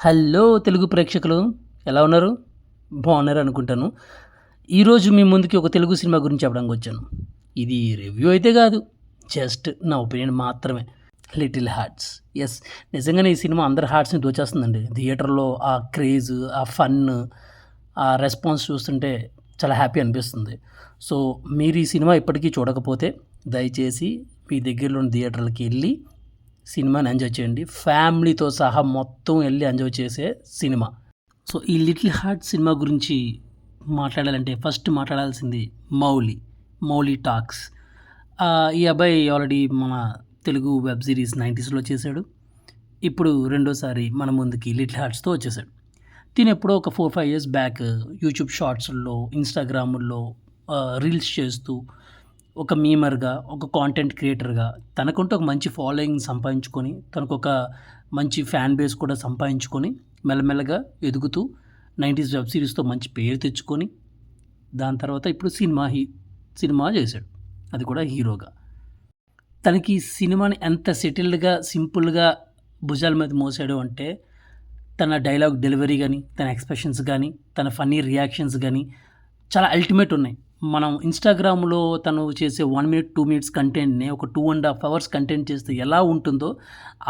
Hello Telugu ప్రేక్షకులు, ఎలా ఉన్నారు? బాగున్నారు అనుకుంటాను. ఈరోజు మీ ముందుకి ఒక తెలుగు సినిమా గురించి చెప్పడానికి వచ్చాను. ఇది రివ్యూ అయితే కాదు, జస్ట్ నా ఒపీనియన్ మాత్రమే. Little hearts. ఎస్, నిజంగానే ఈ సినిమా అందరి హార్ట్స్ని దోచేస్తుందండి. థియేటర్లో ఆ క్రేజ్, ఆ ఫన్, ఆ రెస్పాన్స్ చూస్తుంటే చాలా హ్యాపీ అనిపిస్తుంది. సో మీరు ఈ సినిమా ఇప్పటికీ చూడకపోతే దయచేసి మీ దగ్గరలోని థియేటర్లకి వెళ్ళి సినిమాని ఎంజాయ్ చేయండి. ఫ్యామిలీతో సహా మొత్తం వెళ్ళి ఎంజాయ్ చేసే సినిమా. సో ఈ లిటిల్ హార్ట్ సినిమా గురించి మాట్లాడాలంటే ఫస్ట్ మాట్లాడాల్సింది మౌలి టాక్స్. ఈ అబ్బాయి ఆల్రెడీ మన తెలుగు వెబ్ సిరీస్ 90స్లో చేశాడు. ఇప్పుడు రెండోసారి మన ముందుకి లిటిల్ హార్ట్స్తో వచ్చేసాడు. తిను ఎప్పుడో ఒక 4-5 ఇయర్స్ బ్యాక్ యూట్యూబ్ షార్ట్స్లో, ఇన్స్టాగ్రాముల్లో రీల్స్ చేస్తూ ఒక మీమర్గా, ఒక కాంటెంట్ క్రియేటర్గా తనకంటూ ఒక మంచి ఫాలోయింగ్ సంపాదించుకొని, తనకు ఒక మంచి ఫ్యాన్ బేస్ కూడా సంపాదించుకొని మెల్లమెల్లగా ఎదుగుతూ 90s వెబ్ సిరీస్తో మంచి పేరు తెచ్చుకొని దాని తర్వాత ఇప్పుడు సినిమా చేశాడు, అది కూడా హీరోగా. తనకి సినిమాని ఎంత సెటిల్డ్గా, సింపుల్గా భుజాల మీద మోసాడు అంటే తన డైలాగ్ డెలివరీ కానీ, తన ఎక్స్ప్రెషన్స్ కానీ, తన ఫన్నీ రియాక్షన్స్ కానీ చాలా అల్టిమేట్ ఉన్నాయి. మనం ఇన్స్టాగ్రామ్లో తను చేసే 1 minute 2 minutes కంటెంట్ని ఒక 2.5 hours కంటెంట్ చేస్తే ఎలా ఉంటుందో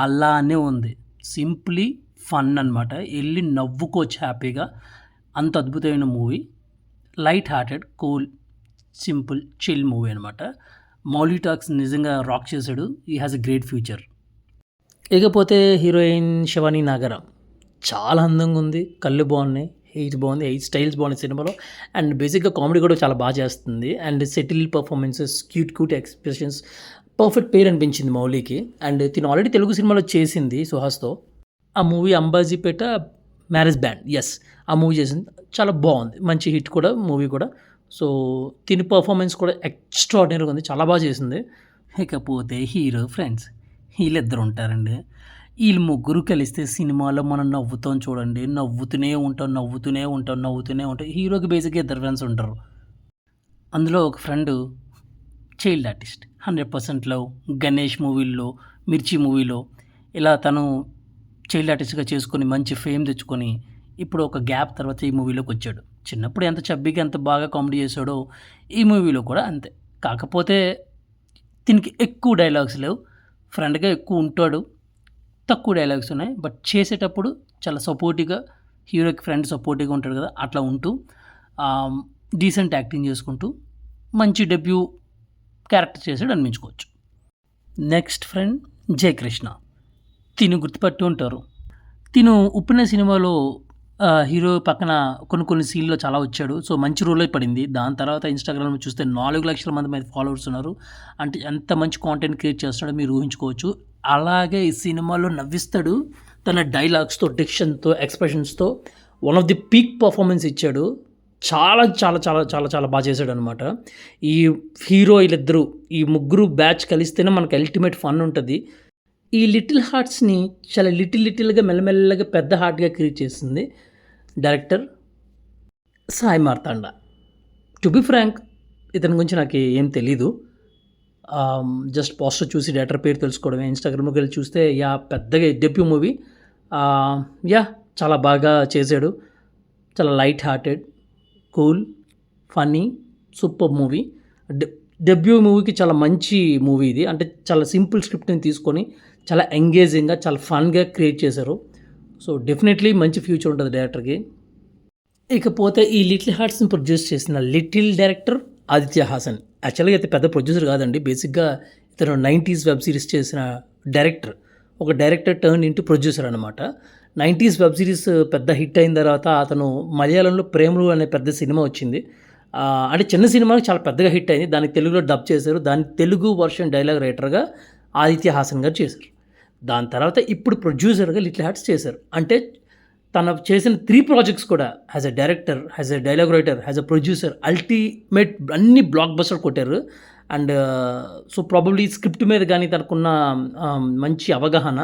అలానే ఉంది. సింప్లీ ఫన్ అనమాట. వెళ్ళి నవ్వుకోవచ్చు హ్యాపీగా. అంత అద్భుతమైన movie. Light hearted, cool, simple, chill movie అనమాట. మౌలి టాక్స్ నిజంగా రాక్ చేశాడు. ఈ హ్యాస్ ఎ గ్రేట్ ఫ్యూచర్. ఇకపోతే హీరోయిన్ శివాని నాగరా చాలా అందంగా ఉంది, కళ్ళు బాగున్నాయి, హెయిర్ బాగుంది, హెయిర్ స్టైల్స్ బాగున్నాయి సినిమాలో. అండ్ బేసిక్గా కామెడీ కూడా చాలా బాగా చేస్తుంది. And subtle performances, cute expressions, perfect పేరు అనిపించింది మౌలికి. అండ్ తిను ఆల్రెడీ తెలుగు సినిమాలో చేసింది సుహాస్తో. ఆ movie Ambajipeta marriage band, yes, ఆ మూవీ చేసింది, చాలా బాగుంది, మంచి హిట్ కూడా మూవీ కూడా. సో తిని పర్ఫార్మెన్స్ కూడా ఎక్స్ట్రాడినరీగా ఉంది, చాలా బాగా చేసింది. ఇకపోతే హీరో ఫ్రెండ్స్, వీళ్ళిద్దరు ఉంటారండి. వీళ్ళు ముగ్గురు కలిస్తే సినిమాలో మనం నవ్వుతాం చూడండి, నవ్వుతూనే ఉంటాం. హీరోకి బేసిక్గా ఇద్దరు ఫ్రెండ్స్ ఉంటారు. అందులో ఒక friend child artist, 100% love, Ganesh మూవీల్లో, మిర్చి మూవీలో ఇలా తను చైల్డ్ ఆర్టిస్ట్గా చేసుకొని మంచి ఫేమ్ తెచ్చుకొని ఇప్పుడు ఒక గ్యాప్ తర్వాత ఈ మూవీలోకి వచ్చాడు. చిన్నప్పుడు ఎంత చబ్బీగా ఎంత బాగా కామెడీ చేశాడో ఈ మూవీలో కూడా అంతే. కాకపోతే దీనికి ఎక్కువ డైలాగ్స్ లేవు, ఫ్రెండ్గా ఎక్కువ ఉంటాడు, తక్కువ డైలాగ్స్ ఉన్నాయి. బట్ చేసేటప్పుడు చాలా సపోర్టివ్గా, హీరోకి ఫ్రెండ్ సపోర్టివ్గా ఉంటాడు కదా, అట్లా ఉంటూ డీసెంట్ యాక్టింగ్ చేసుకుంటూ మంచి డెబ్యూ క్యారెక్టర్ చేసాడు అనిపించుకోవచ్చు. Next friend Jayakrishna. తిను గుర్తుపట్టి ఉంటారు. తిను ఉప్పిన సినిమాలో హీరో పక్కన కొన్ని సీన్లో చాలా వచ్చాడు. సో మంచి రోలే పడింది. దాని తర్వాత ఇన్స్టాగ్రామ్లో చూస్తే 4 లక్షల మంది మీద ఫాలోవర్స్ ఉన్నారు. అంటే ఎంత మంచి కాంటెంట్ క్రియేట్ చేస్తాడో మీరు ఊహించుకోవచ్చు. అలాగే ఈ సినిమాలో నవ్విస్తాడు. తన డైలాగ్స్తో, డిక్షన్తో, ఎక్స్ప్రెషన్స్తో one of the peak performance ఇచ్చాడు. చాలా చాలా చాలా చాలా చాలా బాగా చేశాడు అనమాట. ఈ హీరో వీళ్ళిద్దరూ, ఈ ముగ్గురు బ్యాచ్ కలిస్తేనే మనకు అల్టిమేట్ ఫన్ ఉంటుంది. ఈ లిటిల్ హార్ట్స్ని చాలా లిటిల్గా మెల్లమెల్లగా పెద్ద హార్ట్గా క్రియేట్ చేసింది director Sai Marthanda. To be frank, ఇతని గురించి నాకు ఏం తెలీదు. జస్ట్ పోస్టర్ చూసి డైరెక్టర్ పేరు తెలుసుకోవడమే. ఇన్స్టాగ్రామ్లోకి వెళ్ళి చూస్తే పెద్దగా డెబ్యూ మూవీ, చాలా బాగా చేశాడు. చాలా light hearted, cool, funny, super movie. Debut మూవీకి చాలా మంచి మూవీ ఇది. అంటే చాలా సింపుల్ స్క్రిప్ట్ని తీసుకొని చాలా ఎంగేజింగ్గా, చాలా ఫన్గా క్రియేట్ చేశారు. సో డెఫినెట్లీ మంచి ఫ్యూచర్ ఉంటుంది డైరెక్టర్కి. ఇకపోతే ఈ లిటిల్ హార్ట్స్ని ప్రొడ్యూస్ చేసిన లిటిల్ డైరెక్టర్ ఆదిత్య హాసన్. యాక్చువల్గా అయితే పెద్ద ప్రొడ్యూసర్ కాదండి, బేసిక్గా ఇతను 90s వెబ్ సిరీస్ చేసిన డైరెక్టర్. ఒక డైరెక్టర్ టర్న్ ఇంటూ ప్రొడ్యూసర్ అనమాట. 90s వెబ్ సిరీస్ పెద్ద హిట్ అయిన తర్వాత అతను మలయాళంలో ప్రేమలు అనే పెద్ద సినిమా వచ్చింది. అంటే చిన్న సినిమాకి చాలా పెద్దగా హిట్ అయింది. దానికి తెలుగులో డబ్ చేశారు. దాని తెలుగు వర్షన్ డైలాగ్ రైటర్గా ఆదిత్య హాసన్ గారు చేశారు. దాని తర్వాత ఇప్పుడు ప్రొడ్యూసర్గా లిటిల్ హార్ట్స్ చేశారు. అంటే తను చేసిన 3 ప్రాజెక్ట్స్ కూడా as a director, as a dialogue writer, as a producer ultimate అన్ని బ్లాక్ బస్టర్ కొట్టారు. అండ్ సో ప్రాబబ్లీ స్క్రిప్ట్ మీద కానీ తనకున్న మంచి అవగాహన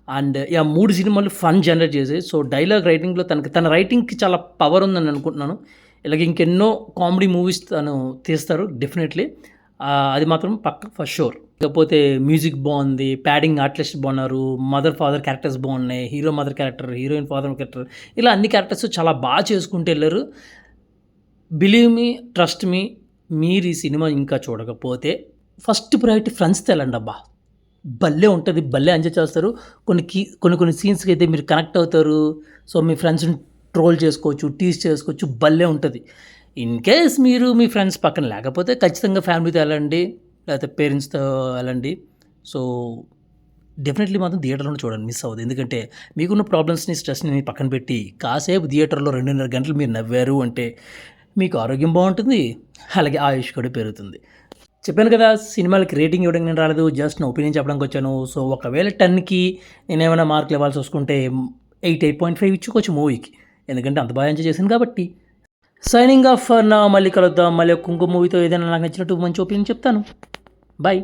అండ్ 3 సినిమాలు ఫన్ జనరేట్ చేసాయి. సో డైలాగ్ రైటింగ్లో తన రైటింగ్కి చాలా పవర్ ఉందని అనుకుంటున్నాను. ఇలాగ ఇంకెన్నో కామెడీ మూవీస్ తను తీస్తారు డెఫినెట్లీ, అది మాత్రం పక్క ఫర్ షూర్. లేకపోతే మ్యూజిక్ బాగుంది, ప్యాడింగ్ ఆర్టిస్ట్ బాగున్నారు, మదర్ ఫాదర్ క్యారెక్టర్స్ బాగున్నాయి, hero mother character, heroine father character, ఇలా అన్ని క్యారెక్టర్స్ చాలా బాగా చేసుకుంటూ వెళ్ళారు. బిలీవ్ మీ, ట్రస్ట్ మీ, మీరు ఈ సినిమా ఇంకా చూడకపోతే ఫస్ట్ ప్రయారిటీ ఫ్రెండ్స్తో వెళ్ళండి అబ్బా. భలే ఉంటుంది, భలే ఎంజాయ్ చేస్తారు. కొన్ని సీన్స్కి అయితే మీరు కనెక్ట్ అవుతారు. సో మీ ఫ్రెండ్స్ని ట్రోల్ చేసుకోవచ్చు, టీజ్ చేసుకోవచ్చు, భలే ఉంటుంది. ఇన్ కేస్ మీరు మీ ఫ్రెండ్స్ పక్కన లేకపోతే ఖచ్చితంగా ఫ్యామిలీతో వెళ్ళండి, లేకపోతే పేరెంట్స్తో వెళ్ళండి. సో డెఫినెట్లీ మాత్రం థియేటర్లోనే చూడండి, మిస్ అవ్వదు. ఎందుకంటే మీకున్న ప్రాబ్లమ్స్ని, స్ట్రెస్ని పక్కన పెట్టి కాసేపు థియేటర్లో 2.5 గంటలు మీరు నవ్వారు అంటే మీకు ఆరోగ్యం బాగుంటుంది, అలాగే ఆయుష్ కూడా పెరుగుతుంది. చెప్పాను కదా, సినిమాలకి రేటింగ్ ఇవ్వడానికి నేను రాలేదు, జస్ట్ నా ఒపీనియన్ చెప్పడానికి వచ్చాను. సో ఒకవేళ 10కి నేనేమైనా మార్కులు ఇవ్వాల్సి వస్తుంటే 8.5 ఇచ్చుకోవచ్చు మూవీకి, ఎందుకంటే అంత బాగా ఎంజాయ్ చేశాను కాబట్టి. సైనింగ్ ఆఫ్ నా, మళ్ళీ కలుద్దాం. మళ్ళీ కుంకుమ మూవీతో ఏదైనా నాకు నచ్చినట్టు మంచి ఒపీనియన్ చెప్తాను. బాయ్.